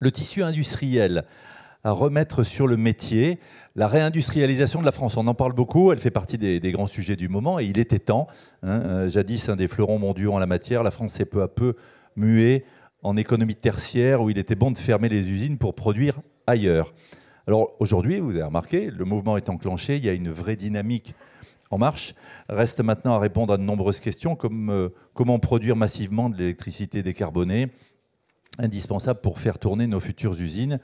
le tissu industriel à remettre sur le métier, la réindustrialisation de la France. On en parle beaucoup, elle fait partie des grands sujets du moment et il était temps. Jadis, un des fleurons mondiaux en la matière, la France s'est peu à peu muée en économie tertiaire où il était bon de fermer les usines pour produire ailleurs. Alors aujourd'hui, vous avez remarqué, le mouvement est enclenché, il y a une vraie dynamique en marche. Reste maintenant à répondre à de nombreuses questions comme comment produire massivement de l'électricité décarbonée, indispensable pour faire tourner nos futures usines.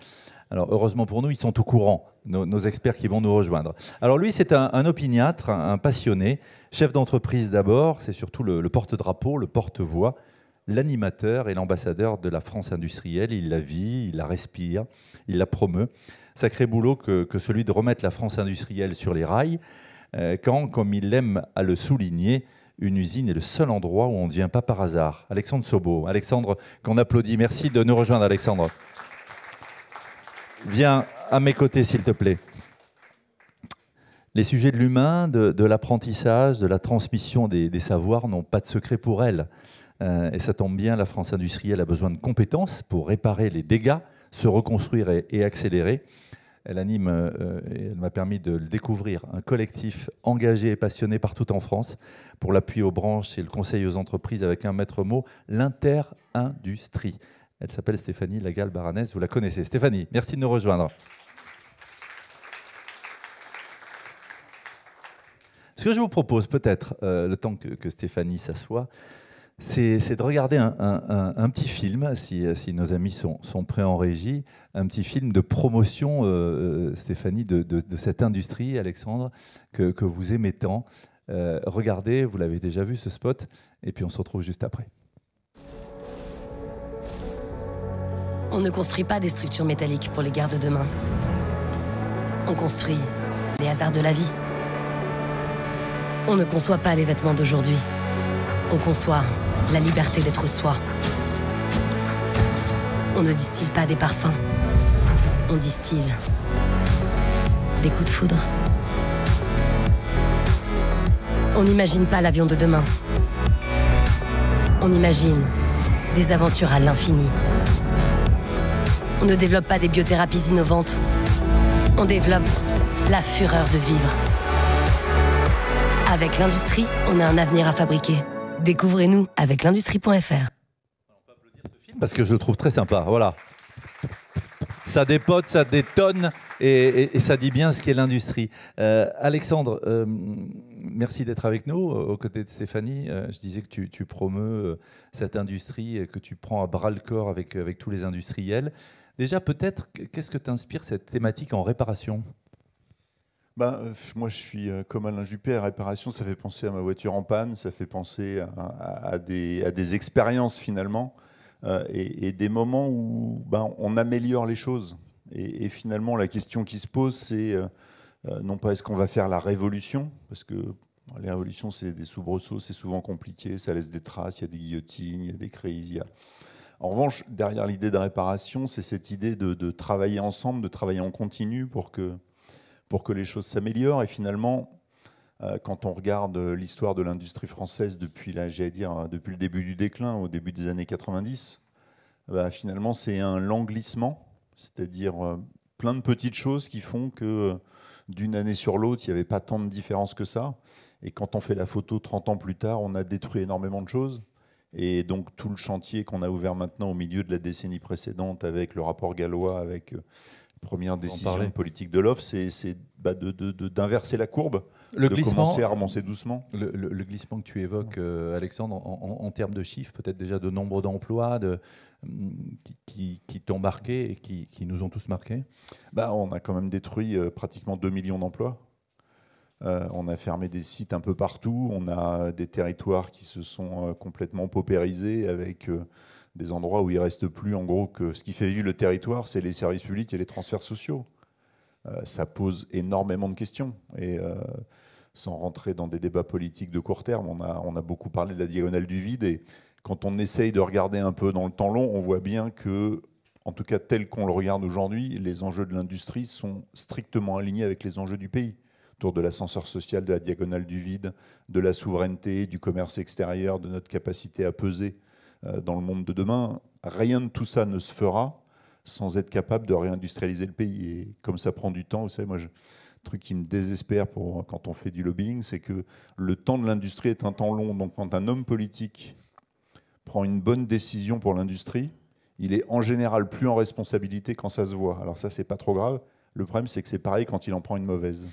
Alors, heureusement pour nous, ils sont au courant, nos experts qui vont nous rejoindre. Alors lui, c'est un opiniâtre, un passionné, chef d'entreprise d'abord, c'est surtout le porte-drapeau, le porte-voix, l'animateur et l'ambassadeur de la France industrielle. Il la vit, il la respire, il la promeut. Sacré boulot que celui de remettre la France industrielle sur les rails, quand, comme il aime à le souligner, une usine est le seul endroit où on ne vient pas par hasard. Alexandre Sobo. Alexandre, qu'on applaudit. Merci de nous rejoindre, Alexandre. Viens à mes côtés, s'il te plaît. Les sujets de l'humain, de l'apprentissage, de la transmission des savoirs n'ont pas de secret pour elle. Et ça tombe bien, la France industrielle a besoin de compétences pour réparer les dégâts, se reconstruire et accélérer. Elle anime, et elle m'a permis de le découvrir, un collectif engagé et passionné partout en France pour l'appui aux branches et le conseil aux entreprises avec un maître mot, l'inter-industrie. Elle s'appelle Stéphanie Lagal-Baranès, vous la connaissez. Stéphanie, merci de nous rejoindre. Ce que je vous propose peut-être, le temps que Stéphanie s'assoit, c'est de regarder un petit film, si nos amis sont prêts en régie, un petit film de promotion, Stéphanie, de cette industrie, Alexandre, que vous aimez tant. Regardez, vous l'avez déjà vu ce spot, et puis on se retrouve juste après. On ne construit pas des structures métalliques pour les guerres de demain. On construit les hasards de la vie. On ne conçoit pas les vêtements d'aujourd'hui. On conçoit la liberté d'être soi. On ne distille pas des parfums. On distille des coups de foudre. On n'imagine pas l'avion de demain. On imagine des aventures à l'infini. On ne développe pas des biothérapies innovantes. On développe la fureur de vivre. Avec l'industrie, on a un avenir à fabriquer. Découvrez-nous avec l'industrie.fr. On peut applaudir ce film parce que je le trouve très sympa. Voilà. Ça dépote, ça détonne et ça dit bien ce qu'est l'industrie. Alexandre, merci d'être avec nous aux côtés de Stéphanie. Je disais que tu promeus cette industrie, que tu prends à bras le corps avec tous les industriels. Déjà, peut-être, qu'est-ce que t'inspire cette thématique en réparation ? Moi, je suis comme Alain Juppé. La réparation, ça fait penser à ma voiture en panne, ça fait penser à des expériences finalement, et des moments où on améliore les choses. Et finalement, la question qui se pose, c'est non pas est-ce qu'on va faire la révolution, parce que les révolutions, c'est des soubresauts, c'est souvent compliqué, ça laisse des traces, il y a des guillotines, il y a des crises, En revanche, derrière l'idée de réparation, c'est cette idée de travailler ensemble, de travailler en continu pour que les choses s'améliorent. Et finalement, quand on regarde l'histoire de l'industrie française depuis le début du déclin, au début des années 90, finalement, c'est un lent glissement, c'est-à-dire plein de petites choses qui font que d'une année sur l'autre, il n'y avait pas tant de différence que ça. Et quand on fait la photo 30 ans plus tard, on a détruit énormément de choses. Et donc tout le chantier qu'on a ouvert maintenant au milieu de la décennie précédente avec le rapport Gallois, avec première décision politique de l'offre, c'est d'inverser la courbe, de commencer à remonter doucement. Le glissement que tu évoques, Alexandre, en termes de chiffres, peut-être déjà de nombre d'emplois qui t'ont marqué et qui nous ont tous marqués. On a quand même détruit pratiquement 2 millions d'emplois. On a fermé des sites un peu partout. On a des territoires qui se sont complètement paupérisés avec des endroits où il ne reste plus, en gros, que ce qui fait vivre le territoire, c'est les services publics et les transferts sociaux. Ça pose énormément de questions. Et sans rentrer dans des débats politiques de court terme, on a beaucoup parlé de la diagonale du vide. Et quand on essaye de regarder un peu dans le temps long, on voit bien que, en tout cas tel qu'on le regarde aujourd'hui, les enjeux de l'industrie sont strictement alignés avec les enjeux du pays. Autour de l'ascenseur social, de la diagonale du vide, de la souveraineté, du commerce extérieur, de notre capacité à peser dans le monde de demain. Rien de tout ça ne se fera sans être capable de réindustrialiser le pays. Et comme ça prend du temps, vous savez, moi, le truc qui me désespère quand on fait du lobbying, c'est que le temps de l'industrie est un temps long. Donc quand un homme politique prend une bonne décision pour l'industrie, il est en général plus en responsabilité quand ça se voit. Alors ça, c'est pas trop grave. Le problème, c'est que c'est pareil quand il en prend une mauvaise.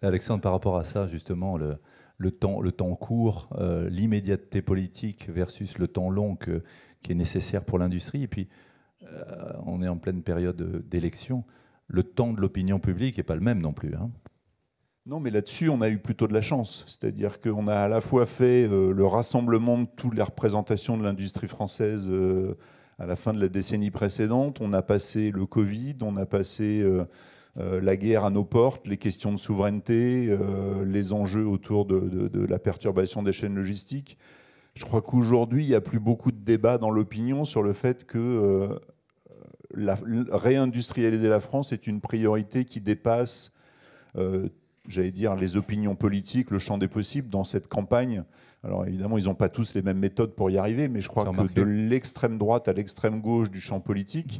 Alexandre, par rapport à ça, justement, le temps court, l'immédiateté politique versus le temps long qui est nécessaire pour l'industrie. Et puis, on est en pleine période d'élection. Le temps de l'opinion publique n'est pas le même non plus. Hein. Non, mais là-dessus, on a eu plutôt de la chance. C'est-à-dire qu'on a à la fois fait le rassemblement de toutes les représentations de l'industrie française à la fin de la décennie précédente. On a passé le Covid, on a passé la guerre à nos portes, les questions de souveraineté, les enjeux autour de la perturbation des chaînes logistiques. Je crois qu'aujourd'hui, il n'y a plus beaucoup de débats dans l'opinion sur le fait que réindustrialiser la France est une priorité qui dépasse, j'allais dire, les opinions politiques, le champ des possibles dans cette campagne. Alors évidemment, ils n'ont pas tous les mêmes méthodes pour y arriver, mais je crois que de l'extrême droite à l'extrême gauche du champ politique,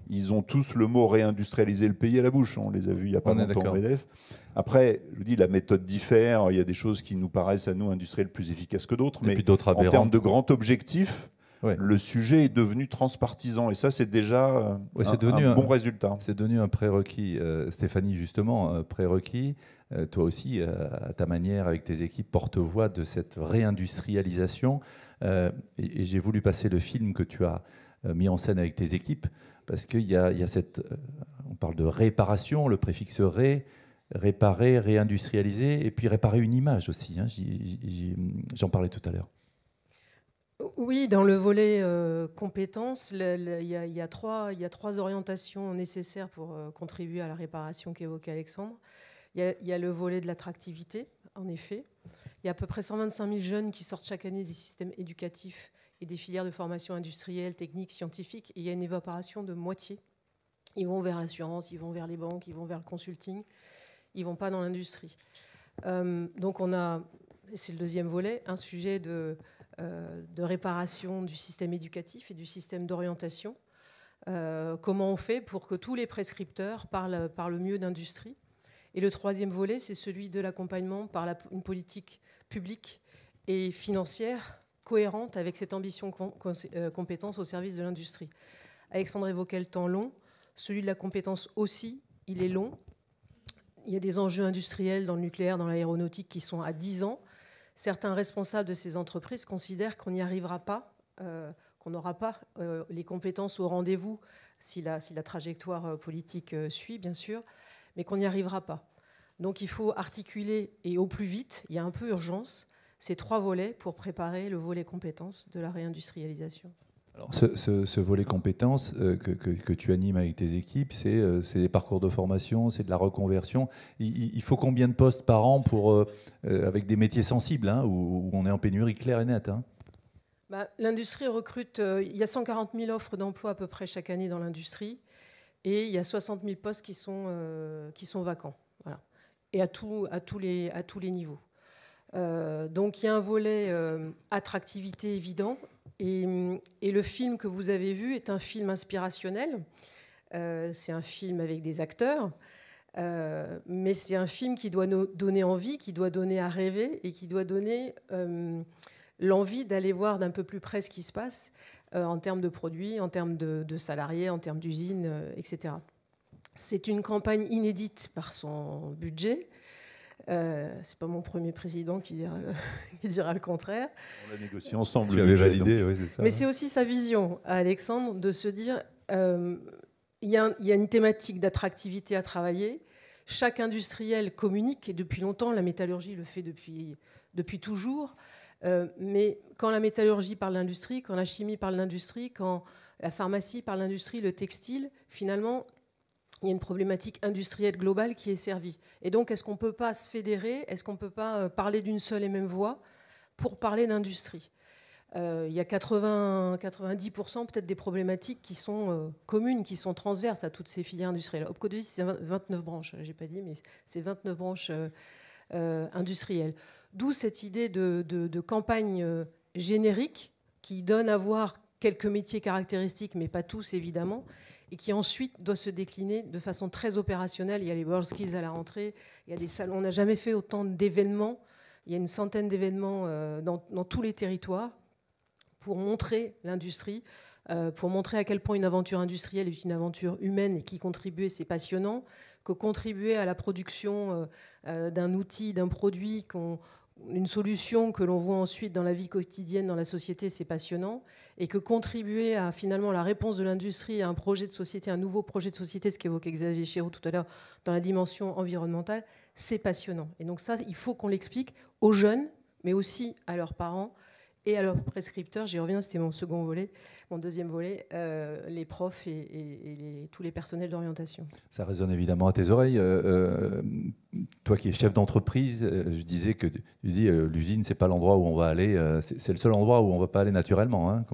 ils ont tous le mot réindustrialiser le pays à la bouche. On les a vus il n'y a pas longtemps en MEDEF. Après, je vous dis, la méthode diffère. Il y a des choses qui nous paraissent à nous industriels plus efficaces que d'autres, mais en termes de grand objectif, ouais, le sujet est devenu transpartisan et ça, c'est déjà un bon résultat. C'est devenu un prérequis. Stéphanie, justement, prérequis. Toi aussi, à ta manière, avec tes équipes, porte-voix de cette réindustrialisation. Et j'ai voulu passer le film que tu as mis en scène avec tes équipes, parce qu'il y a cette... on parle de réparation, le préfixe ré, réparer, réindustrialiser, et puis réparer une image aussi. Hein, j'en parlais tout à l'heure. Oui, dans le volet compétences, il y a trois orientations nécessaires pour contribuer à la réparation qu'évoquait Alexandre. Il y a le volet de l'attractivité, en effet. Il y a à peu près 125 000 jeunes qui sortent chaque année des systèmes éducatifs et des filières de formation industrielle, technique, scientifique. Et il y a une évaporation de moitié. Ils vont vers l'assurance, ils vont vers les banques, ils vont vers le consulting. Ils ne vont pas dans l'industrie. Donc on a, c'est le deuxième volet, un sujet de réparation du système éducatif et du système d'orientation. Comment on fait pour que tous les prescripteurs parlent mieux d'industrie. Et le troisième volet, c'est celui de l'accompagnement par une politique publique et financière cohérente avec cette ambition compétence au service de l'industrie. Alexandre évoquait le temps long. Celui de la compétence aussi, il est long. Il y a des enjeux industriels dans le nucléaire, dans l'aéronautique qui sont à 10 ans. Certains responsables de ces entreprises considèrent qu'on n'y arrivera pas, qu'on n'aura pas les compétences au rendez-vous si la trajectoire politique suit, bien sûr, mais qu'on n'y arrivera pas. Donc il faut articuler, et au plus vite, il y a un peu urgence, ces trois volets pour préparer le volet compétences de la réindustrialisation. Alors, ce volet compétences que tu animes avec tes équipes, c'est des parcours de formation, c'est de la reconversion. Il faut combien de postes par an avec des métiers sensibles, hein, où on est en pénurie claire et nette, hein? L'industrie recrute, il y a 140 000 offres d'emploi à peu près chaque année dans l'industrie, et il y a 60 000 postes qui sont vacants, voilà. Et à tous les niveaux. Donc il y a un volet attractivité évident. Et le film que vous avez vu est un film inspirationnel. C'est un film avec des acteurs, mais c'est un film qui doit nous donner envie, qui doit donner à rêver et qui doit donner l'envie d'aller voir d'un peu plus près ce qui se passe en termes de produits, en termes de salariés, en termes d'usines, etc. C'est une campagne inédite par son budget. C'est pas mon premier président qui dira le contraire. On l'a négocié ensemble. Tu avais validé, oui, c'est ça. Mais c'est aussi sa vision à Alexandre de se dire il y a une thématique d'attractivité à travailler. Chaque industriel communique, et depuis longtemps, la métallurgie le fait depuis toujours. Mais quand la métallurgie parle d'industrie, quand la chimie parle d'industrie, quand la pharmacie parle d'industrie, le textile, finalement, il y a une problématique industrielle globale qui est servie. Et donc, est-ce qu'on ne peut pas se fédérer? Est-ce qu'on ne peut pas parler d'une seule et même voix pour parler d'industrie? Il y a 90% peut-être des problématiques qui sont communes, qui sont transverses à toutes ces filières industrielles. Opco 2, c'est 29 branches, je n'ai pas dit, mais c'est 29 branches industrielles. D'où cette idée de campagne générique qui donne à voir quelques métiers caractéristiques, mais pas tous évidemment, et qui ensuite doit se décliner de façon très opérationnelle. Il y a les WorldSkills à la rentrée, il y a des salons. On n'a jamais fait autant d'événements. Il y a une centaine d'événements dans tous les territoires pour montrer l'industrie, pour montrer à quel point une aventure industrielle est une aventure humaine et qui contribue, c'est passionnant, que contribuer à la production d'un outil, d'un produit, une solution que l'on voit ensuite dans la vie quotidienne, dans la société, c'est passionnant, et que contribuer à finalement la réponse de l'industrie à un projet de société, un nouveau projet de société, ce qu'évoquait Xavier Chéreau tout à l'heure dans la dimension environnementale, c'est passionnant. Et donc ça, il faut qu'on l'explique aux jeunes, mais aussi à leurs parents et à leurs prescripteurs. J'y reviens, c'était mon second volet, mon deuxième volet, les profs et tous les personnels d'orientation. Ça résonne évidemment à tes oreilles. Toi qui es chef d'entreprise, je disais que l'usine, c'est pas l'endroit où on va aller, c'est le seul endroit où on va pas aller naturellement. Hein,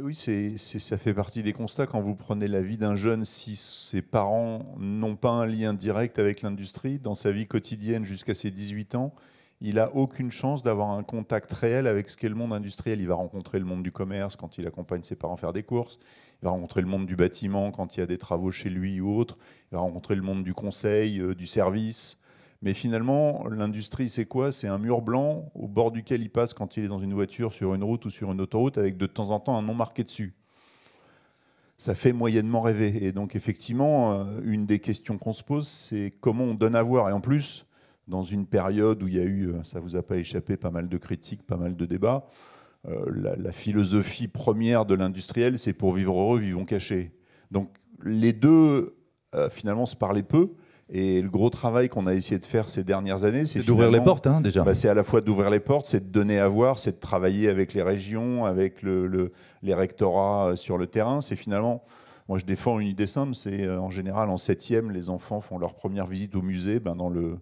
oui, ça fait partie des constats. Quand vous prenez la vie d'un jeune, si ses parents n'ont pas un lien direct avec l'industrie, dans sa vie quotidienne jusqu'à ses 18 ans, il n'a aucune chance d'avoir un contact réel avec ce qu'est le monde industriel. Il va rencontrer le monde du commerce quand il accompagne ses parents faire des courses. Il va rencontrer le monde du bâtiment quand il y a des travaux chez lui ou autre. Il va rencontrer le monde du conseil, du service. Mais finalement, l'industrie, c'est quoi? C'est un mur blanc au bord duquel il passe quand il est dans une voiture, sur une route ou sur une autoroute, avec de temps en temps un nom marqué dessus. Ça fait moyennement rêver. Et donc, effectivement, une des questions qu'on se pose, c'est comment on donne à voir. Et en plus, dans une période où il y a eu, ça ne vous a pas échappé, pas mal de critiques, pas mal de débats, la philosophie première de l'industriel, c'est pour vivre heureux, vivons cachés. Donc les deux, finalement, se parlaient peu. Et le gros travail qu'on a essayé de faire ces dernières années, c'est d'ouvrir les portes, hein, déjà. C'est à la fois d'ouvrir les portes, c'est de donner à voir, c'est de travailler avec les régions, avec les rectorats sur le terrain. C'est finalement... Moi, je défends une idée simple, c'est en général en 7e, les enfants font leur première visite au musée. Dans le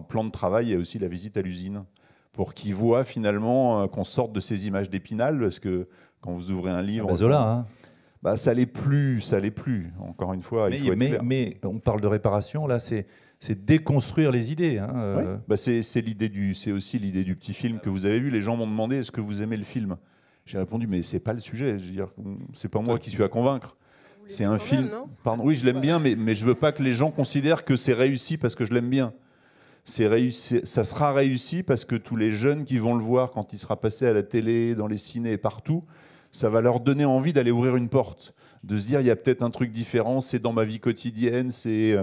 plan de travail, il y a aussi la visite à l'usine, pour qu'ils voient finalement qu'on sorte de ces images d'Épinal, parce que quand vous ouvrez un livre... Zola, hein. Ça l'est plus, encore une fois, il faut être clair. Mais on parle de réparation, là, c'est déconstruire les idées. Hein, ouais. C'est aussi l'idée du petit film que vous avez vu. Les gens m'ont demandé, est-ce que vous aimez le film? J'ai répondu, mais c'est pas le sujet, je veux dire, c'est pas moi qui suis à convaincre. C'est un film. Pardon, oui, je l'aime bien, mais je veux pas que les gens considèrent que c'est réussi parce que je l'aime bien. Ça sera réussi parce que tous les jeunes qui vont le voir quand il sera passé à la télé, dans les cinés et partout, ça va leur donner envie d'aller ouvrir une porte, de se dire il y a peut-être un truc différent, c'est dans ma vie quotidienne, c'est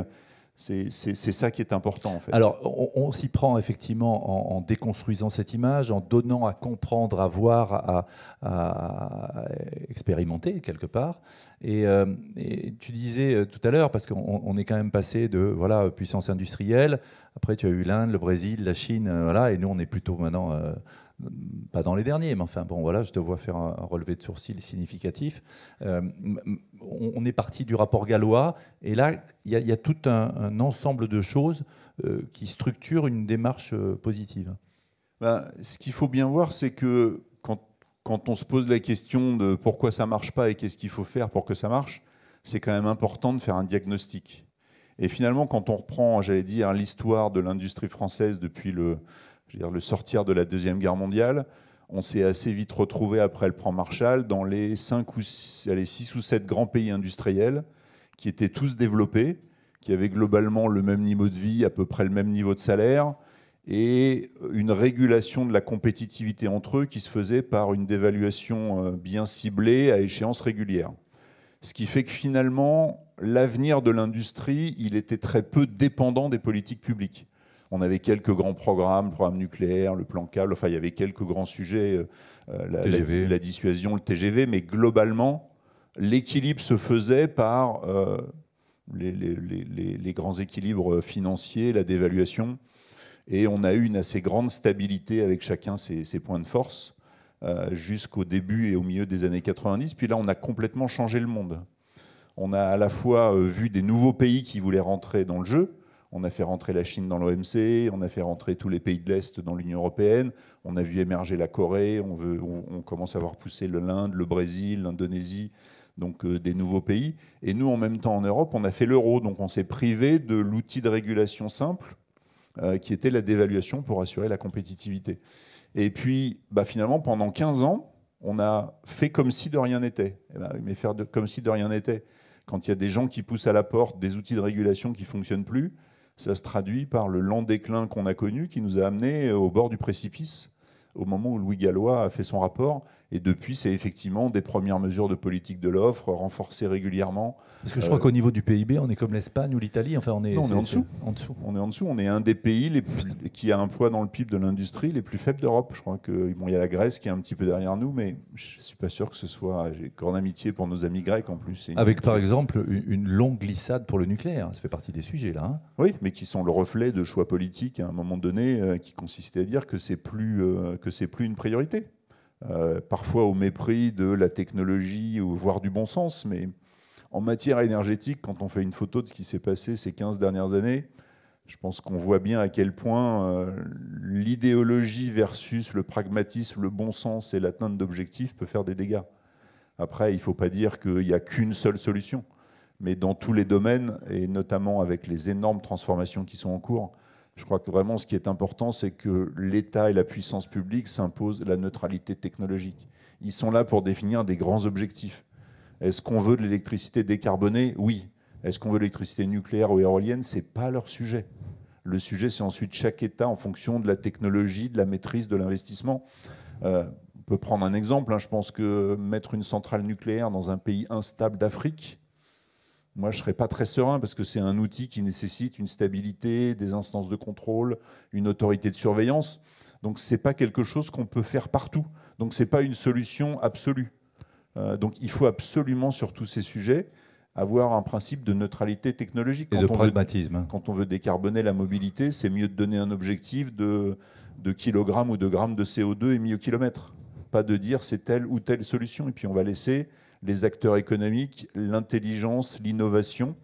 ça qui est important en fait. Alors on s'y prend effectivement en déconstruisant cette image, en donnant à comprendre, à voir, à expérimenter quelque part. Et tu disais tout à l'heure, parce qu'on est quand même passé de puissance industrielle, après tu as eu l'Inde, le Brésil, la Chine, et nous on est plutôt maintenant... pas dans les derniers, mais enfin, bon, voilà, je te vois faire un relevé de sourcil significatif. On est parti du rapport gallois, et là, il y a tout un ensemble de choses qui structurent une démarche positive. Ce qu'il faut bien voir, c'est que quand on se pose la question de pourquoi ça ne marche pas et qu'est-ce qu'il faut faire pour que ça marche, c'est quand même important de faire un diagnostic. Et finalement, quand on reprend, j'allais dire, l'histoire de l'industrie française depuis le sortir de la Deuxième Guerre mondiale, on s'est assez vite retrouvé après le plan Marshall dans les 6 ou 7 grands pays industriels qui étaient tous développés, qui avaient globalement le même niveau de vie, à peu près le même niveau de salaire, et une régulation de la compétitivité entre eux qui se faisait par une dévaluation bien ciblée à échéance régulière. Ce qui fait que finalement, l'avenir de l'industrie, il était très peu dépendant des politiques publiques. On avait quelques grands programmes, le programme nucléaire, le plan câble, il y avait quelques grands sujets, la dissuasion, le TGV, mais globalement, l'équilibre se faisait par les grands équilibres financiers, la dévaluation, et on a eu une assez grande stabilité avec chacun ses points de force jusqu'au début et au milieu des années 90. Puis là, on a complètement changé le monde. On a à la fois vu des nouveaux pays qui voulaient rentrer dans le jeu. On a fait rentrer la Chine dans l'OMC, on a fait rentrer tous les pays de l'Est dans l'Union européenne, on a vu émerger la Corée, on commence à voir pousser l'Inde, le Brésil, l'Indonésie, donc des nouveaux pays. Et nous, en même temps, en Europe, on a fait l'euro, donc on s'est privé de l'outil de régulation simple, qui était la dévaluation pour assurer la compétitivité. Et puis, finalement, pendant 15 ans, On a fait comme si de rien n'était. Mais faire comme si de rien n'était, quand il y a des gens qui poussent à la porte des outils de régulation qui ne fonctionnent plus, ça se traduit par le lent déclin qu'on a connu, qui nous a amenés au bord du précipice, au moment où Louis Gallois a fait son rapport. Et depuis, c'est effectivement des premières mesures de politique de l'offre, renforcées régulièrement. Parce que je crois qu'au niveau du PIB, on est comme l'Espagne ou l'Italie. Enfin, on est en dessous. On est en dessous. On est un des pays qui a un poids dans le PIB de l'industrie les plus faibles d'Europe. Je crois que il y a la Grèce qui est un petit peu derrière nous, mais je ne suis pas sûr que ce soit... J'ai grande amitié pour nos amis grecs en plus. Avec par exemple une longue glissade pour le nucléaire. Ça fait partie des sujets là. Hein. Oui, mais qui sont le reflet de choix politiques à un moment donné qui consistaient à dire que c'est plus une priorité. Parfois au mépris de la technologie ou voire du bon sens, mais en matière énergétique, quand on fait une photo de ce qui s'est passé ces 15 dernières années, je pense qu'on voit bien à quel point l'idéologie versus le pragmatisme, le bon sens et l'atteinte d'objectifs peut faire des dégâts. Après, il ne faut pas dire qu'il n'y a qu'une seule solution, mais dans tous les domaines, et notamment avec les énormes transformations qui sont en cours, je crois que vraiment ce qui est important, c'est que l'État et la puissance publique s'imposent la neutralité technologique. Ils sont là pour définir des grands objectifs. Est-ce qu'on veut de l'électricité décarbonée? Oui. Est-ce qu'on veut de l'électricité nucléaire ou éolienne? Ce n'est pas leur sujet. Le sujet, c'est ensuite chaque État en fonction de la technologie, de la maîtrise, de l'investissement. On peut prendre un exemple. Hein. Je pense que mettre une centrale nucléaire dans un pays instable d'Afrique, moi, je ne serais pas très serein parce que c'est un outil qui nécessite une stabilité, des instances de contrôle, une autorité de surveillance. Donc, ce n'est pas quelque chose qu'on peut faire partout. Donc, ce n'est pas une solution absolue. Donc, il faut absolument, sur tous ces sujets, avoir un principe de neutralité technologique. Et de pragmatisme. Quand on veut décarboner la mobilité, c'est mieux de donner un objectif de kilogrammes ou de grammes de CO2 émis au kilomètre. Pas de dire c'est telle ou telle solution. Et puis, on va laisser les acteurs économiques, l'intelligence, l'innovation,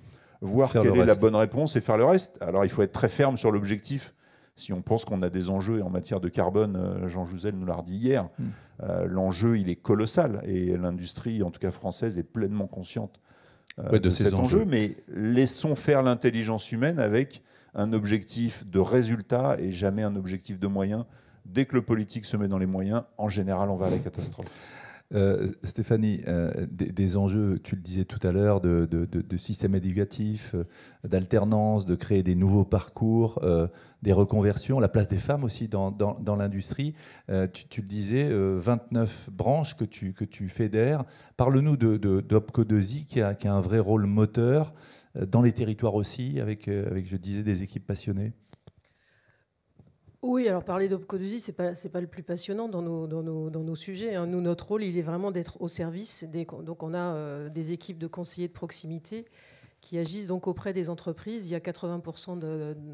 voir quelle est la bonne réponse et faire le reste. Alors il faut être très ferme sur l'objectif. Si on pense qu'on a des enjeux en matière de carbone, Jean Jouzel nous l'a redit hier, l'enjeu il est colossal et l'industrie, en tout cas française, est pleinement consciente de cet enjeu. Mais laissons faire l'intelligence humaine avec un objectif de résultat et jamais un objectif de moyens. Dès que le politique se met dans les moyens, en général, on va à la catastrophe. Stéphanie, des enjeux, tu le disais tout à l'heure, de système éducatif, d'alternance, de créer des nouveaux parcours, des reconversions, la place des femmes aussi dans l'industrie. Tu le disais, 29 branches que tu fédères. Parle-nous d'Opco2i qui a un vrai rôle moteur dans les territoires aussi, avec je disais, des équipes passionnées. Oui, alors parler d'Opco2i, c'est pas le plus passionnant dans nos sujets. Hein. Nous, notre rôle, il est vraiment d'être au service. Donc, on a des équipes de conseillers de proximité qui agissent donc auprès des entreprises. Il y a 80%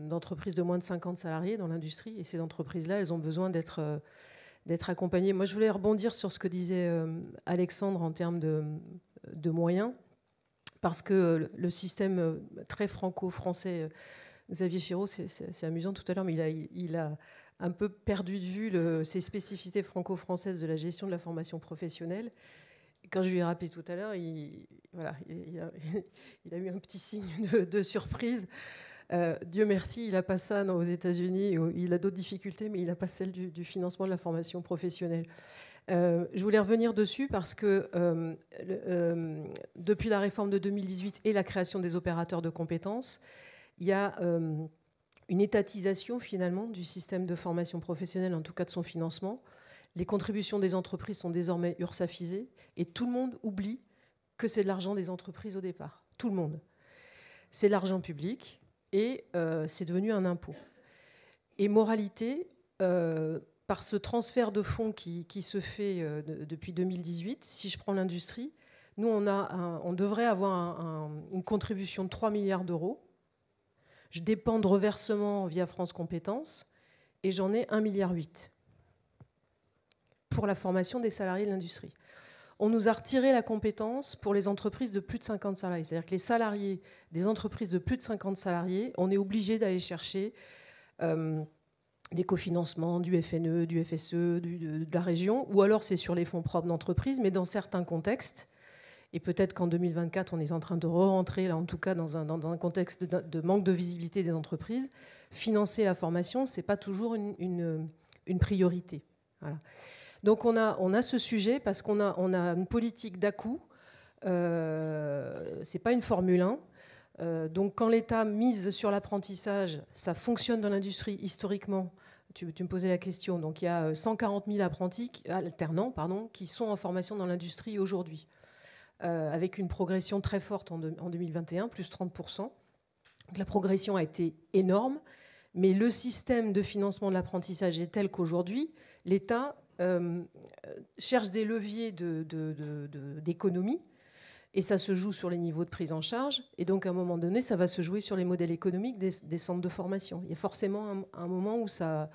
d'entreprises de moins de 50 salariés dans l'industrie. Et ces entreprises-là, elles ont besoin d'être accompagnées. Moi, je voulais rebondir sur ce que disait Alexandre en termes de moyens. Parce que le système très franco-français... Xavier Chiraud, c'est amusant tout à l'heure, mais il a un peu perdu de vue ces spécificités franco-françaises de la gestion de la formation professionnelle. Et quand je lui ai rappelé tout à l'heure, il a eu un petit signe de surprise. Dieu merci, il n'a pas ça aux États-Unis. Il a d'autres difficultés, mais il n'a pas celle du financement de la formation professionnelle. Je voulais revenir dessus parce que depuis la réforme de 2018 et la création des opérateurs de compétences, il y a une étatisation finalement du système de formation professionnelle, en tout cas de son financement. Les contributions des entreprises sont désormais ursafisées et tout le monde oublie que c'est de l'argent des entreprises au départ. Tout le monde. C'est de l'argent public et c'est devenu un impôt. Et moralité, par ce transfert de fonds qui se fait depuis 2018, si je prends l'industrie, nous on devrait avoir une contribution de 3 milliards d'euros. Je dépends de reversement via France Compétences et j'en ai 1,8 milliard pour la formation des salariés de l'industrie. On nous a retiré la compétence pour les entreprises de plus de 50 salariés. C'est-à-dire que les salariés des entreprises de plus de 50 salariés, on est obligé d'aller chercher des cofinancements du FNE, du FSE, de la région, ou alors c'est sur les fonds propres d'entreprise, mais dans certains contextes. Et peut-être qu'en 2024, on est en train de re-rentrer, là, en tout cas, dans un contexte de manque de visibilité des entreprises. Financer la formation, ce n'est pas toujours une priorité. Voilà. Donc on a ce sujet parce qu'on a une politique d'à-coups. C'est pas une Formule 1. Donc quand l'État mise sur l'apprentissage, ça fonctionne dans l'industrie historiquement. Tu me posais la question. Donc il y a 140 000 alternants qui sont en formation dans l'industrie aujourd'hui, avec une progression très forte en 2021, plus 30%. Donc la progression a été énorme, mais le système de financement de l'apprentissage est tel qu'aujourd'hui, l'État cherche des leviers d'économie, et ça se joue sur les niveaux de prise en charge, et donc à un moment donné, ça va se jouer sur les modèles économiques des centres de formation. Il y a forcément un moment où ça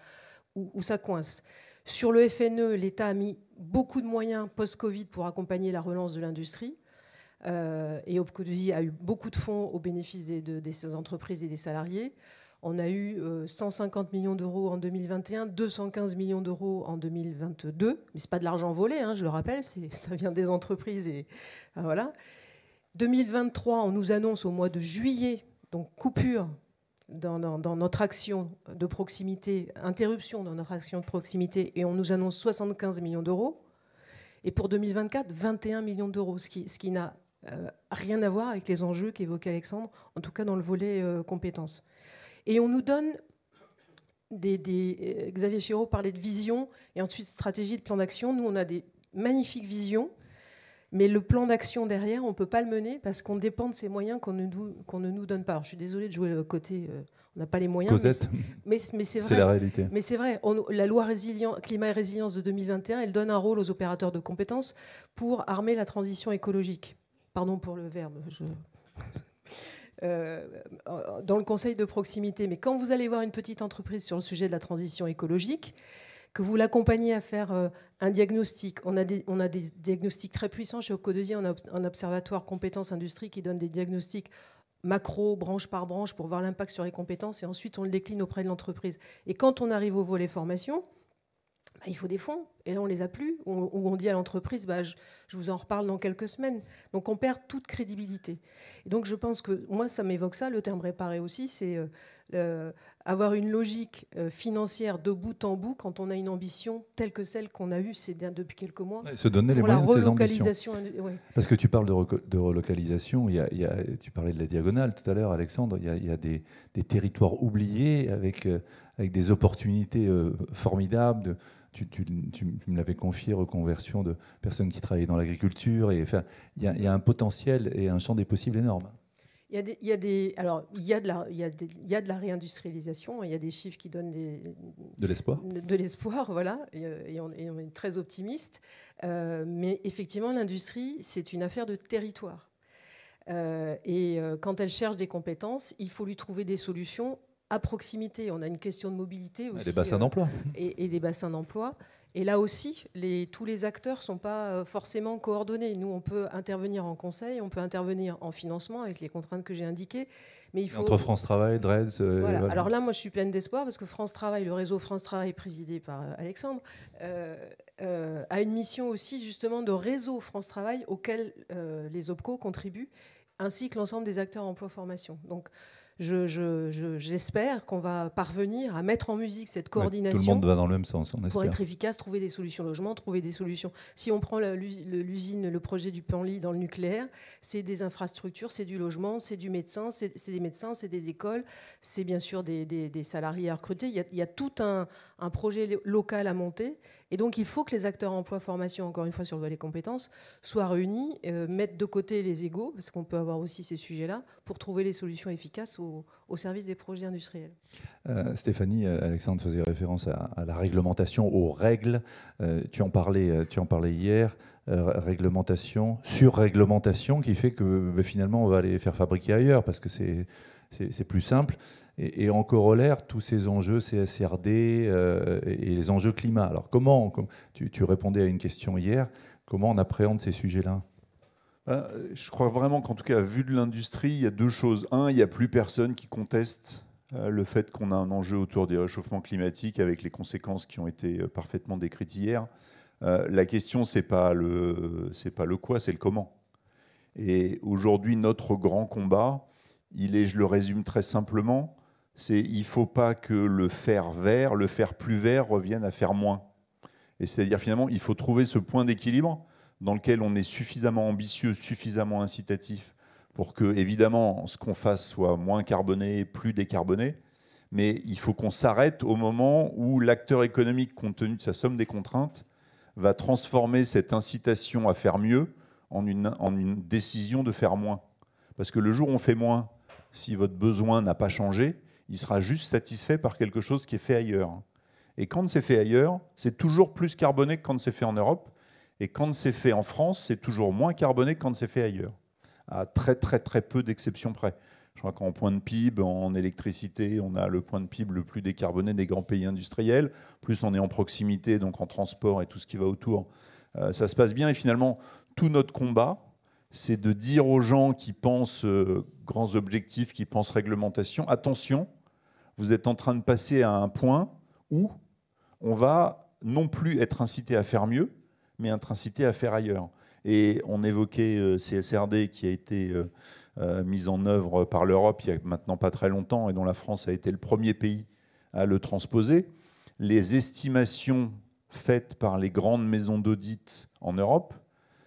coince. Sur le FNE, l'État a mis beaucoup de moyens post-Covid pour accompagner la relance de l'industrie, et Opcozy a eu beaucoup de fonds au bénéfice de ces entreprises et des salariés. On a eu 150 millions d'euros en 2021, 215 millions d'euros en 2022. Mais ce n'est pas de l'argent volé, je le rappelle, ça vient des entreprises. Et voilà. 2023, on nous annonce au mois de juillet, donc coupure dans notre action de proximité, interruption dans notre action de proximité, et on nous annonce 75 millions d'euros. Et pour 2024, 21 millions d'euros, ce qui n'a rien à voir avec les enjeux qu'évoquait Alexandre, en tout cas dans le volet compétences. Et on nous donne Xavier Chiraud parlait de vision et ensuite stratégie, de plan d'action. Nous, on a des magnifiques visions, mais le plan d'action derrière, on ne peut pas le mener parce qu'on dépend de ces moyens qu'on ne nous donne pas. Alors, je suis désolée de jouer le côté... on n'a pas les moyens, mais c'est vrai. C'est la réalité. Mais c'est vrai. La loi climat et résilience de 2021, elle donne un rôle aux opérateurs de compétences pour armer la transition écologique. Pardon pour le verbe. Dans le conseil de proximité. Mais quand vous allez voir une petite entreprise sur le sujet de la transition écologique, que vous l'accompagnez à faire un diagnostic, on a des diagnostics très puissants chez Opcozy, on a un observatoire compétences industrie qui donne des diagnostics macro, branche par branche, pour voir l'impact sur les compétences, et ensuite on le décline auprès de l'entreprise. Et quand on arrive au volet formation, il faut des fonds, et là on les a plus, ou on dit à l'entreprise, je vous en reparle dans quelques semaines. Donc on perd toute crédibilité. Et donc je pense que, moi ça m'évoque ça, le terme réparer aussi, c'est avoir une logique financière de bout en bout quand on a une ambition telle que celle qu'on a eue depuis quelques mois. Et se donner les moyens de ses ambitions. Ouais. Parce que tu parles de relocalisation, tu parlais de la diagonale tout à l'heure, Alexandre, il y a des territoires oubliés avec des opportunités formidables. Tu me l'avais confié, reconversion de personnes qui travaillaient dans l'agriculture. Il y a un potentiel et un champ des possibles énorme. Il y a de la réindustrialisation. Il y a des chiffres qui donnent de l'espoir. De l'espoir, voilà. Et on est très optimiste. Mais effectivement, l'industrie, c'est une affaire de territoire. Et quand elle cherche des compétences, il faut lui trouver des solutions à proximité. On a une question de mobilité aussi. Des bassins d'emploi. Et des bassins d'emploi. Et là aussi, tous les acteurs ne sont pas forcément coordonnés. Nous, on peut intervenir en conseil, on peut intervenir en financement avec les contraintes que j'ai indiquées. Mais il faut... Entre France Travail, DREDS... Voilà. Alors là, moi, je suis pleine d'espoir parce que France Travail, le réseau France Travail présidé par Alexandre, a une mission aussi justement de réseau France Travail auquel les OPCO contribuent, ainsi que l'ensemble des acteurs emploi-formation. Donc, j'espère qu'on va parvenir à mettre en musique cette coordination. Tout le monde va dans le même sens, on espère. Pour être efficace, trouver des solutions logement, trouver des solutions. Si on prend l'usine, le projet du Penly dans le nucléaire, c'est des infrastructures, c'est du logement, c'est du médecin, c'est des médecins, c'est des écoles, c'est bien sûr des salariés à recruter. Il y a tout un projet local à monter. Et donc, il faut que les acteurs emploi-formation, encore une fois sur le volet compétences, soient réunis, mettent de côté les égos, parce qu'on peut avoir aussi ces sujets-là, pour trouver les solutions efficaces au service des projets industriels. Stéphanie, Alexandre faisait référence à la réglementation, aux règles. Tu en parlais hier. Réglementation, sur-réglementation, qui fait que finalement, on va aller faire fabriquer ailleurs, parce que c'est plus simple. Et en corollaire, tous ces enjeux CSRD et les enjeux climat. Alors comment, tu répondais à une question hier, comment on appréhende ces sujets-là ? Je crois vraiment qu'en tout cas, vu de l'industrie, il y a deux choses. Un, il n'y a plus personne qui conteste le fait qu'on a un enjeu autour des réchauffements climatiques avec les conséquences qui ont été parfaitement décrites hier. La question, c'est pas le quoi, c'est le comment. Et aujourd'hui, notre grand combat, il est, je le résume très simplement, il ne faut pas que le faire vert, le faire plus vert revienne à faire moins. Et c'est-à-dire finalement, il faut trouver ce point d'équilibre dans lequel on est suffisamment ambitieux, suffisamment incitatif pour que, évidemment, ce qu'on fasse soit moins carboné, plus décarboné. Mais il faut qu'on s'arrête au moment où l'acteur économique, compte tenu de sa somme des contraintes, va transformer cette incitation à faire mieux en une décision de faire moins. Parce que le jour où on fait moins, si votre besoin n'a pas changé, il sera juste satisfait par quelque chose qui est fait ailleurs. Et quand c'est fait ailleurs, c'est toujours plus carboné que quand c'est fait en Europe. Et quand c'est fait en France, c'est toujours moins carboné que quand c'est fait ailleurs. À très très très peu d'exceptions près. Je crois qu'en point de PIB, en électricité, on a le point de PIB le plus décarboné des grands pays industriels. Plus on est en proximité, donc en transport et tout ce qui va autour, ça se passe bien. Et finalement, tout notre combat, c'est de dire aux gens qui pensent grands objectifs, qui pensent réglementation, attention, vous êtes en train de passer à un point où on va non plus être incité à faire mieux, mais être incité à faire ailleurs. Et on évoquait CSRD qui a été mise en œuvre par l'Europe il y a maintenant pas très longtemps et dont la France a été le premier pays à le transposer. Les estimations faites par les grandes maisons d'audit en Europe,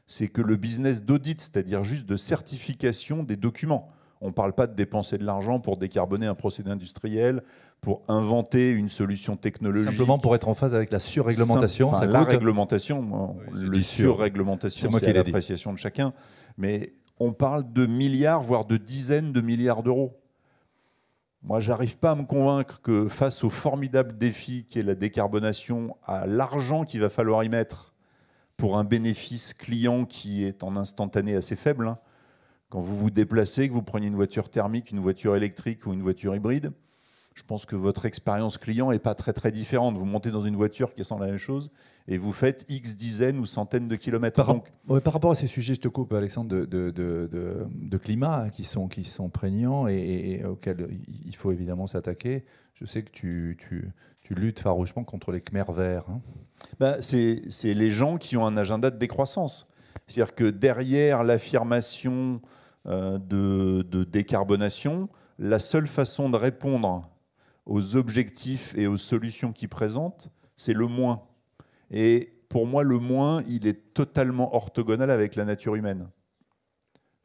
c'est que le business d'audit, c'est-à-dire juste de certification des documents, on ne parle pas de dépenser de l'argent pour décarboner un procédé industriel, pour inventer une solution technologique. Simplement pour être en phase avec la surréglementation. Enfin, la réglementation, le surréglementation, c'est à l'appréciation de chacun. Mais on parle de milliards, voire de dizaines de milliards d'euros. Moi, je n'arrive pas à me convaincre que face au formidable défi qui est la décarbonation, à l'argent qu'il va falloir y mettre pour un bénéfice client qui est en instantané assez faible, hein. Quand vous vous déplacez, que vous preniez une voiture thermique, une voiture électrique ou une voiture hybride, je pense que votre expérience client n'est pas très très différente. Vous montez dans une voiture qui sent la même chose et vous faites X dizaines ou centaines de kilomètres. Par rapport à ces sujets, je te coupe, Alexandre, de climat qui sont prégnants et auxquels il faut évidemment s'attaquer. Je sais que tu luttes farouchement contre les Khmers verts. Hein. C'est les gens qui ont un agenda de décroissance. C'est-à-dire que derrière l'affirmation de décarbonation, la seule façon de répondre aux objectifs et aux solutions qu'ils présentent, c'est le moins. Et pour moi, le moins, il est totalement orthogonal avec la nature humaine.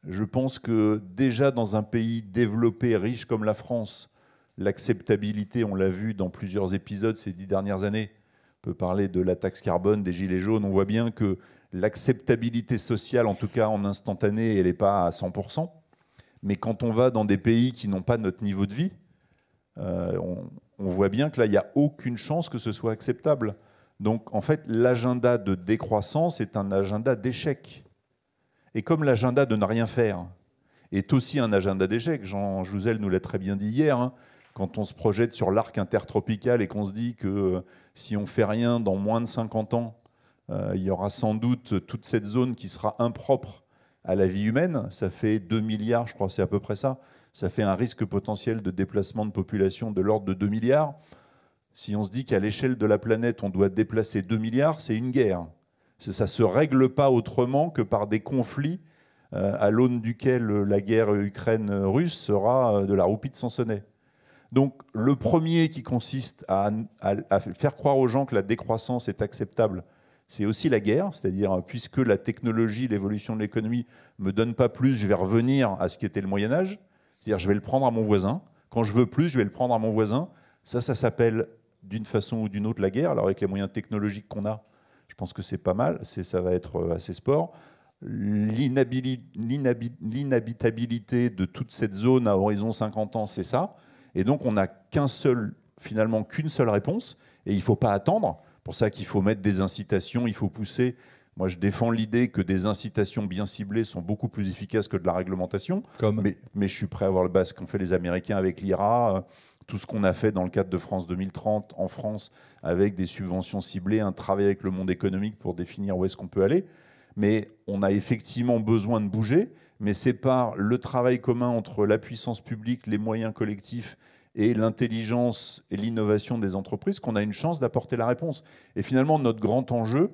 Je pense que déjà dans un pays développé, riche comme la France, l'acceptabilité, on l'a vu dans plusieurs épisodes ces 10 dernières années, on peut parler de la taxe carbone, des gilets jaunes, on voit bien que l'acceptabilité sociale, en tout cas en instantané, elle n'est pas à 100%. Mais quand on va dans des pays qui n'ont pas notre niveau de vie, on voit bien que là, il n'y a aucune chance que ce soit acceptable. Donc, en fait, l'agenda de décroissance est un agenda d'échec. Et comme l'agenda de ne rien faire est aussi un agenda d'échec, Jean Jouzel nous l'a très bien dit hier, hein, quand on se projette sur l'arc intertropical et qu'on se dit que si on ne fait rien dans moins de 50 ans, il y aura sans doute toute cette zone qui sera impropre à la vie humaine. Ça fait 2 milliards, je crois, c'est à peu près ça. Ça fait un risque potentiel de déplacement de population de l'ordre de 2 milliards. Si on se dit qu'à l'échelle de la planète, on doit déplacer 2 milliards, c'est une guerre. Ça ne se règle pas autrement que par des conflits à l'aune duquel la guerre Ukraine-Russe sera de la roupie de Sansonnet. Donc le premier qui consiste à faire croire aux gens que la décroissance est acceptable, c'est aussi la guerre, c'est-à-dire puisque la technologie, l'évolution de l'économie ne me donne pas plus, je vais revenir à ce qui était le Moyen-Âge, c'est-à-dire je vais le prendre à mon voisin, quand je veux plus, je vais le prendre à mon voisin. Ça s'appelle d'une façon ou d'une autre la guerre. Alors avec les moyens technologiques qu'on a, je pense que c'est pas mal, ça va être assez sport. L'inhabitabilité de toute cette zone à horizon 50 ans, c'est ça. Et donc on n'a qu'une seule réponse, et il ne faut pas attendre. Pour ça qu'il faut mettre des incitations, il faut pousser. Moi, je défends l'idée que des incitations bien ciblées sont beaucoup plus efficaces que de la réglementation. Mais je suis prêt à voir le bas ce qu'ont fait les Américains avec l'IRA, tout ce qu'on a fait dans le cadre de France 2030 en France avec des subventions ciblées, un travail avec le monde économique pour définir où est-ce qu'on peut aller. Mais on a effectivement besoin de bouger, mais c'est par le travail commun entre la puissance publique, les moyens collectifs et l'intelligence et l'innovation des entreprises qu'on a une chance d'apporter la réponse. Et finalement, notre grand enjeu,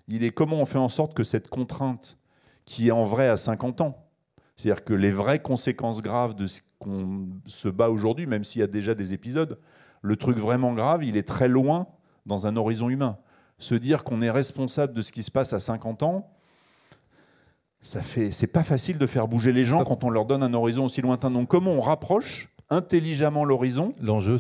il est comment on fait en sorte que cette contrainte, qui est en vrai à 50 ans, c'est-à-dire que les vraies conséquences graves de ce qu'on se bat aujourd'hui, même s'il y a déjà des épisodes, le truc vraiment grave, il est très loin dans un horizon humain. Se dire qu'on est responsable de ce qui se passe à 50 ans, c'est pas facile de faire bouger les gens quand on leur donne un horizon aussi lointain. Donc comment on rapproche intelligemment l'horizon, l'enjeu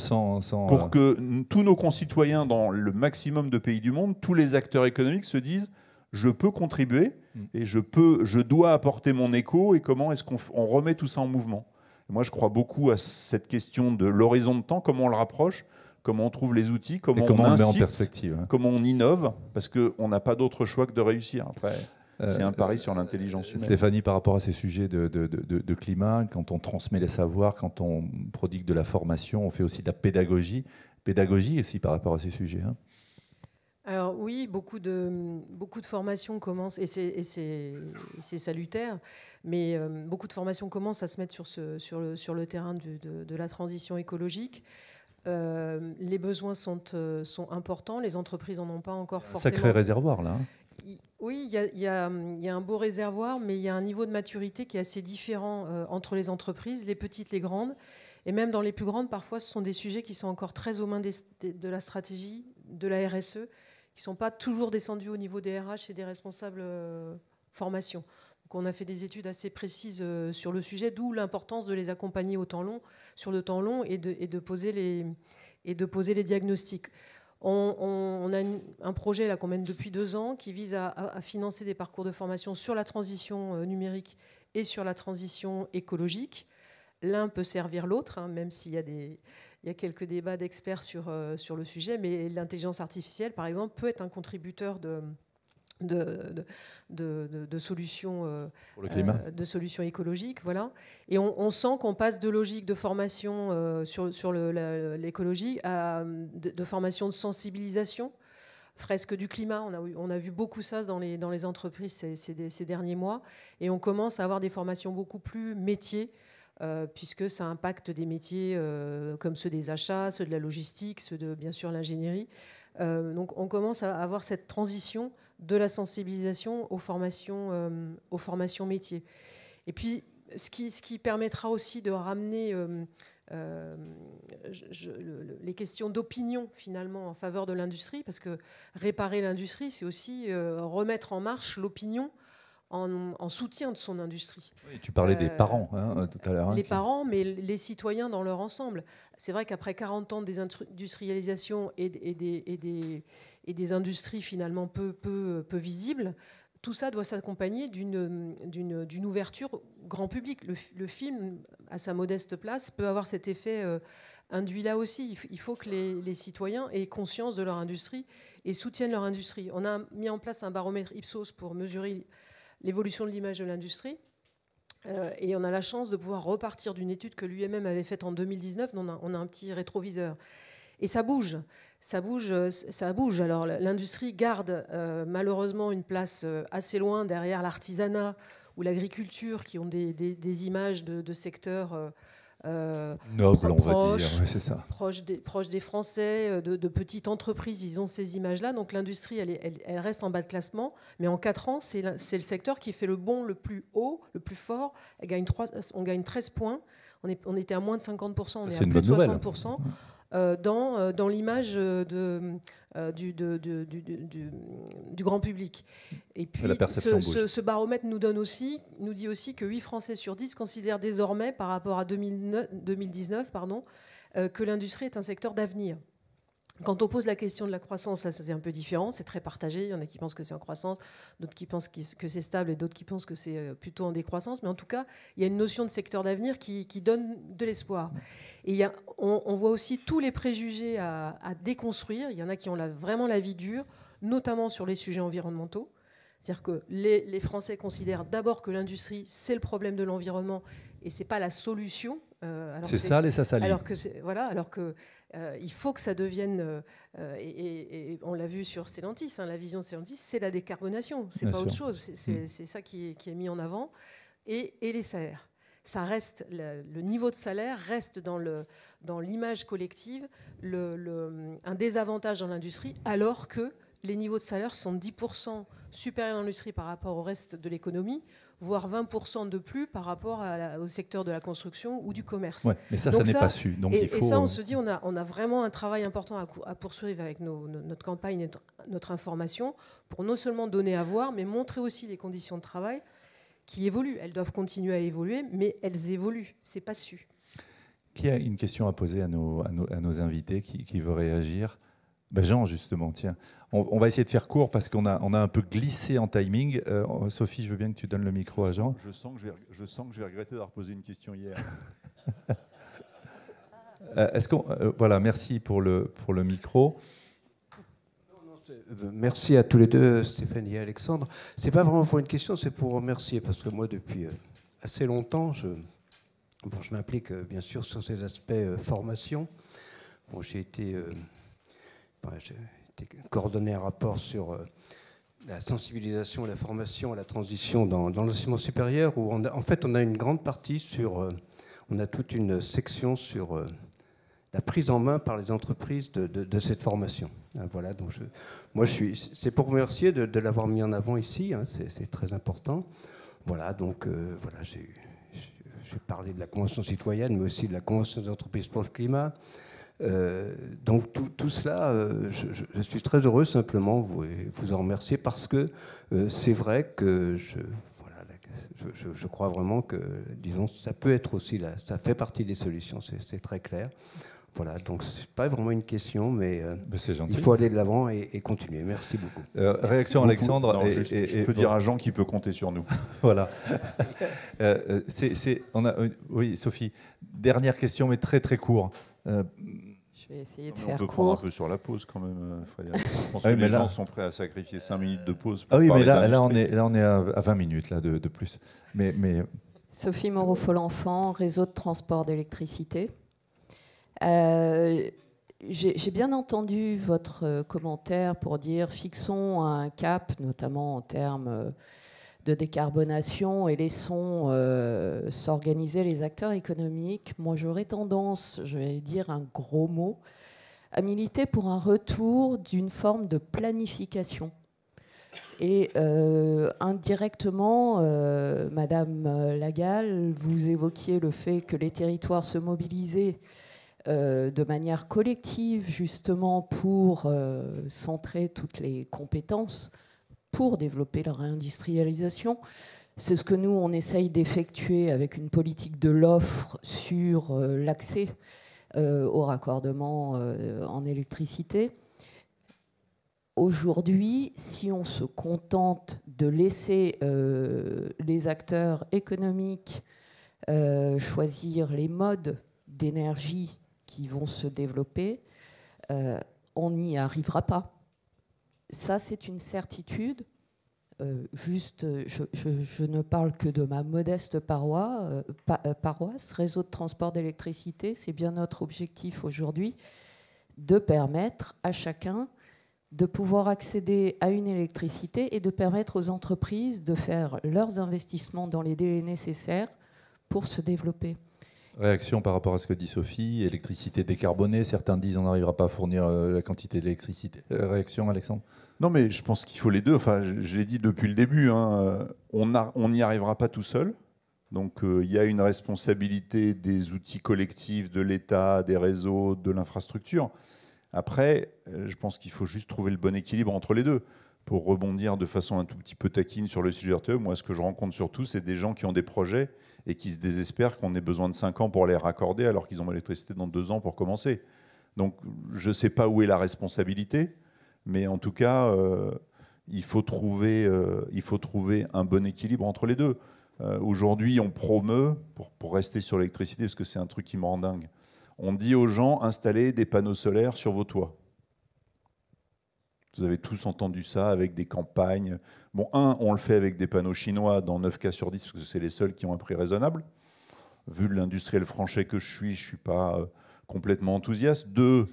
pour que tous nos concitoyens dans le maximum de pays du monde, tous les acteurs économiques se disent je peux contribuer et je dois apporter mon écho, et comment est-ce qu'on remet tout ça en mouvement. Et moi je crois beaucoup à cette question de l'horizon de temps, comment on le rapproche, comment on trouve les outils, comment on incite, le met en perspective, hein. Comment on innove, parce qu'on n'a pas d'autre choix que de réussir. Après, c'est un pari sur l'intelligence humaine. Stéphanie, par rapport à ces sujets de climat, quand on transmet les savoirs, quand on prodigue de la formation, on fait aussi de la pédagogie. Pédagogie aussi par rapport à ces sujets, hein. Alors oui, beaucoup de formations commencent, et c'est salutaire, mais beaucoup de formations commencent à se mettre sur le terrain de la transition écologique. Les besoins sont importants, les entreprises n'en ont pas encore forcément. Sacré réservoir là, hein. Oui, il y a un beau réservoir, mais il y a un niveau de maturité qui est assez différent entre les entreprises, les petites, les grandes. Et même dans les plus grandes, parfois, ce sont des sujets qui sont encore très aux mains de la stratégie, de la RSE, qui ne sont pas toujours descendus au niveau des RH et des responsables formation. Donc on a fait des études assez précises sur le sujet, d'où l'importance de les accompagner sur le temps long et de poser les diagnostics. On a un projet là qu'on mène depuis 2 ans qui vise à financer des parcours de formation sur la transition numérique et sur la transition écologique. L'un peut servir l'autre, hein, même s'il y a quelques débats d'experts sur le sujet, mais l'intelligence artificielle, par exemple, peut être un contributeur de solutions pour le climat, de solutions écologiques, voilà. Et on sent qu'on passe de logique de formation sur l'écologie à de formation de sensibilisation, fresque du climat. On a vu beaucoup ça dans les entreprises ces derniers mois, et on commence à avoir des formations beaucoup plus métiers, puisque ça impacte des métiers comme ceux des achats, ceux de la logistique, ceux de, bien sûr, l'ingénierie. Donc on commence à avoir cette transition de la sensibilisation aux formations métiers. Et puis, ce qui permettra aussi de ramener les questions d'opinion, finalement, en faveur de l'industrie, parce que réparer l'industrie, c'est aussi remettre en marche l'opinion en soutien de son industrie. Oui, tu parlais des parents tout à l'heure. Les parents, mais les citoyens dans leur ensemble. C'est vrai qu'après 40 ans de désindustrialisation et des industries finalement peu visibles, tout ça doit s'accompagner d'une ouverture grand public. Le film, à sa modeste place, peut avoir cet effet induit là aussi. Il faut que les citoyens aient conscience de leur industrie et soutiennent leur industrie. On a mis en place un baromètre Ipsos pour mesurer l'évolution de l'image de l'industrie. Et on a la chance de pouvoir repartir d'une étude que l'UMM avait faite en 2019. On a un petit rétroviseur. Et ça bouge. Ça bouge. Alors l'industrie garde malheureusement une place assez loin derrière l'artisanat ou l'agriculture, qui ont des images de secteurs nobles, on va dire. Oui, c'est ça. Proches des Français, de petites entreprises. Ils ont ces images-là. Donc l'industrie, elle reste en bas de classement. Mais en 4 ans, c'est le secteur qui fait le bond le plus haut, le plus fort. On gagne 13 points. On était à moins de 50%, on est à plus de 60%. Dans l'image du grand public. Et puis, ce baromètre nous dit aussi que 8 Français sur 10 considèrent désormais, par rapport à 2019, que l'industrie est un secteur d'avenir. Quand on pose la question de la croissance, ça c'est un peu différent, c'est très partagé. Il y en a qui pensent que c'est en croissance, d'autres qui pensent que c'est stable et d'autres qui pensent que c'est plutôt en décroissance. Mais en tout cas, il y a une notion de secteur d'avenir qui donne de l'espoir. Et on voit aussi tous les préjugés à déconstruire. Il y en a qui ont vraiment la vie dure, notamment sur les sujets environnementaux. C'est-à-dire que les Français considèrent d'abord que l'industrie, c'est le problème de l'environnement et ce n'est pas la solution. C'est sale et ça salit. Alors que il faut que ça devienne, et on l'a vu sur Stellantis, la vision de Stellantis, c'est la décarbonation, c'est pas autre chose, c'est ça qui est mis en avant, et les salaires. Ça reste, le niveau de salaire reste dans l'image collective un désavantage dans l'industrie, alors que les niveaux de salaire sont 10% supérieurs dans l'industrie par rapport au reste de l'économie, voire 20% de plus par rapport au secteur de la construction ou du commerce. Ouais, mais ça n'est pas su. Donc il faut... Et ça, on se dit, on a vraiment un travail important à poursuivre avec notre campagne, notre information, pour non seulement donner à voir, mais montrer aussi les conditions de travail qui évoluent. Elles doivent continuer à évoluer, mais elles évoluent. C'est pas su. Qui a une question à poser à nos invités qui veut réagir? Ben Jean, justement, tiens. On va essayer de faire court parce qu'on a un peu glissé en timing. Sophie, je veux bien que tu donnes le micro à Jean. Je sens que je vais regretter d'avoir posé une question hier. Voilà, merci pour le micro. Merci à tous les deux, Stéphanie et Alexandre. C'est pas vraiment pour une question, c'est pour remercier, parce que moi, depuis assez longtemps, je m'implique bien sûr sur ces aspects formation. Bon, j'ai été coordonné un rapport sur la sensibilisation et la formation à la transition dans l'enseignement supérieur, où en fait on a une grande partie sur, on a toute une section sur la prise en main par les entreprises de cette formation. Voilà, donc c'est pour vous remercier de l'avoir mis en avant ici, hein, c'est très important. Voilà, donc voilà, j'ai parlé de la Convention citoyenne, mais aussi de la Convention des entreprises pour le climat. Donc tout cela, je suis très heureux simplement vous en remercier parce que c'est vrai que je crois vraiment que, disons, ça peut être aussi ça fait partie des solutions, c'est très clair. Voilà, donc c'est pas vraiment une question, mais il faut aller de l'avant et continuer. Merci beaucoup. Réaction Alexandre. Non, je peux dire à Jean qu'il peut compter sur nous. Voilà. Oui, Sophie. Dernière question, mais très très court. Je vais essayer de faire court. On peut prendre un peu sur la pause quand même, Frédéric. Je pense que les gens sont prêts à sacrifier 5 minutes de pause. Pour mais là on est à 20 minutes là, de plus. Mais... Sophie Moreau-Folenfant, réseau de transport d'électricité. J'ai bien entendu votre commentaire pour dire fixons un cap, notamment en termes de décarbonation, et laissons s'organiser les acteurs économiques. Moi, j'aurais tendance, je vais dire un gros mot, à militer pour un retour d'une forme de planification. Et indirectement, Madame Lagal, vous évoquiez le fait que les territoires se mobilisaient de manière collective, justement, pour centrer toutes les compétences pour développer la réindustrialisation. C'est ce que nous, on essaye d'effectuer avec une politique de l'offre sur l'accès au raccordement en électricité. Aujourd'hui, si on se contente de laisser les acteurs économiques choisir les modes d'énergie qui vont se développer, on n'y arrivera pas. Ça, c'est une certitude. Je ne parle que de ma modeste paroisse. Réseau de transport d'électricité, c'est bien notre objectif aujourd'hui, de permettre à chacun de pouvoir accéder à une électricité et de permettre aux entreprises de faire leurs investissements dans les délais nécessaires pour se développer. Réaction par rapport à ce que dit Sophie, électricité décarbonée, certains disent on n'arrivera pas à fournir la quantité d'électricité. Réaction, Alexandre? Non, mais je pense qu'il faut les deux. Enfin, je l'ai dit depuis le début, hein, on n'y arrivera pas tout seul. Donc il y a une responsabilité des outils collectifs, de l'État, des réseaux, de l'infrastructure. Après, je pense qu'il faut juste trouver le bon équilibre entre les deux. Pour rebondir de façon un tout petit peu taquine sur le sujet RTE, moi, ce que je rencontre surtout, c'est des gens qui ont des projets et qui se désespèrent qu'on ait besoin de 5 ans pour les raccorder alors qu'ils ont l'électricité dans 2 ans pour commencer. Donc, je ne sais pas où est la responsabilité, mais en tout cas, il faut trouver un bon équilibre entre les deux. Aujourd'hui, on promeut, pour rester sur l'électricité, parce que c'est un truc qui me rend dingue, on dit aux gens, installez des panneaux solaires sur vos toits. Vous avez tous entendu ça avec des campagnes. Bon, on le fait avec des panneaux chinois dans 9 cas sur 10, parce que c'est les seuls qui ont un prix raisonnable. Vu l'industriel français que je suis pas complètement enthousiaste. 2,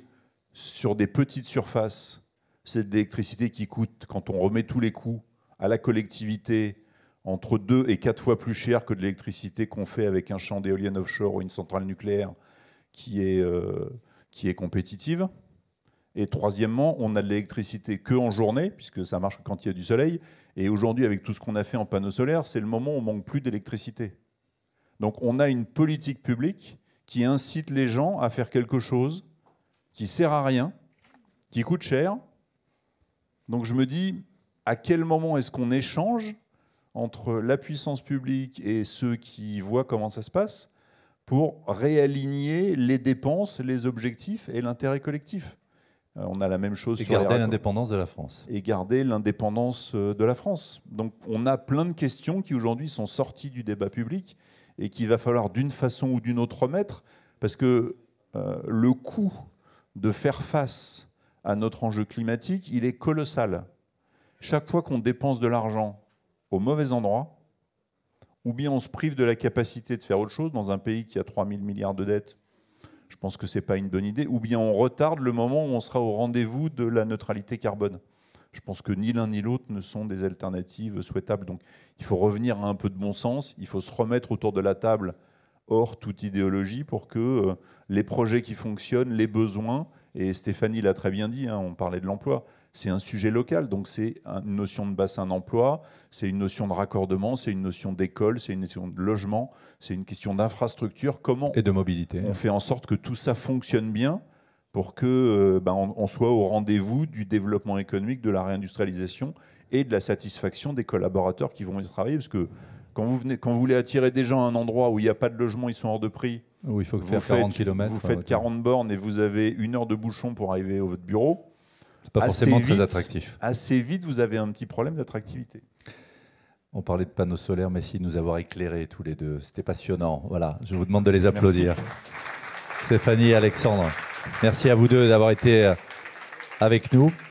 sur des petites surfaces, c'est de l'électricité qui coûte, quand on remet tous les coûts à la collectivité, entre 2 et 4 fois plus cher que de l'électricité qu'on fait avec un champ d'éoliennes offshore ou une centrale nucléaire qui est compétitive. Et troisièmement, on a de l'électricité que en journée, puisque ça marche quand il y a du soleil. Et aujourd'hui, avec tout ce qu'on a fait en panneaux solaires, c'est le moment où on manque plus d'électricité. Donc on a une politique publique qui incite les gens à faire quelque chose qui sert à rien, qui coûte cher. Donc je me dis, à quel moment est-ce qu'on échange entre la puissance publique et ceux qui voient comment ça se passe pour réaligner les dépenses, les objectifs et l'intérêt collectif? On a la même chose sur garder l'indépendance de la France. Et garder l'indépendance de la France. Donc on a plein de questions qui aujourd'hui sont sorties du débat public et qu'il va falloir d'une façon ou d'une autre remettre, parce que le coût de faire face à notre enjeu climatique, il est colossal. Chaque fois qu'on dépense de l'argent au mauvais endroit, ou bien on se prive de la capacité de faire autre chose dans un pays qui a 3 000 milliards de dettes, je pense que ce n'est pas une bonne idée, ou bien on retarde le moment où on sera au rendez-vous de la neutralité carbone. Je pense que ni l'un ni l'autre ne sont des alternatives souhaitables. Donc il faut revenir à un peu de bon sens, il faut se remettre autour de la table hors toute idéologie pour que les projets qui fonctionnent, les besoins, et Stéphanie l'a très bien dit, hein, on parlait de l'emploi, c'est un sujet local, donc c'est une notion de bassin d'emploi, c'est une notion de raccordement, c'est une notion d'école, c'est une notion de logement, c'est une question d'infrastructure. Comment et de mobilité. On fait en sorte que tout ça fonctionne bien pour que on soit au rendez-vous du développement économique, de la réindustrialisation et de la satisfaction des collaborateurs qui vont y travailler. Parce que quand vous voulez attirer des gens à un endroit où il n'y a pas de logement, ils sont hors de prix, où il faut faire 40 km. Vous faites 40 bornes et vous avez 1 heure de bouchon pour arriver à votre bureau. C'est pas forcément très attractif. Assez vite, vous avez un petit problème d'attractivité. On parlait de panneaux solaires, merci de nous avoir éclairés tous les deux. C'était passionnant. Voilà, je vous demande de les applaudir. Merci. Stéphanie et Alexandre, merci à vous deux d'avoir été avec nous.